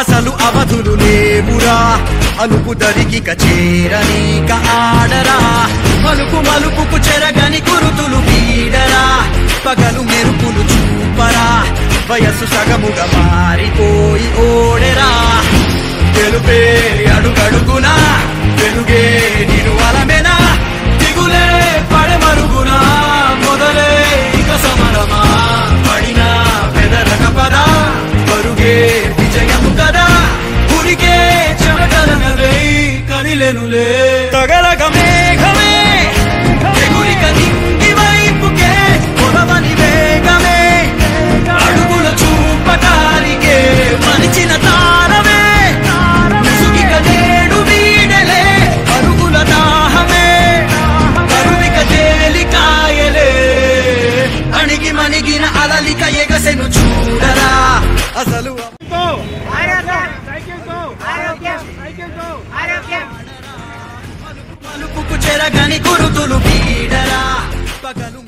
అసలు అవధులు లేవురా అలుపు దరికి చేరనీక ఆడరా మలుపు మలుపుకు చెరగని గురుతులు వీడరా పగలు మెరుపులు చూపరా వయస్సు సగముగా మారిపోయి ఓడెరా తెలుపే అడుగడుగునా వెలుగే నిను అలమేనా దిగులే పడమరుగునా మొదలే ఇక సమరమా పడినా పెదరక పదా పరుగే విజయము కదా ఉరికే చెమటలనవే కదిలెనులే తగలగ మేఘమే ఎగురిక నింగి వైపుకే పొడవని వేగమే అడుగుల చూపటానికే మలిచిన తారమే ముసుగిక నేడు వీడలే అరుగుల దాహమే కరువిక తేలికాయలే అణిగి మణిగిన అలలిక ఎగసెను చూడరా అసలు మలుపుకు చెరగని గురుతులు వీడరా పగలు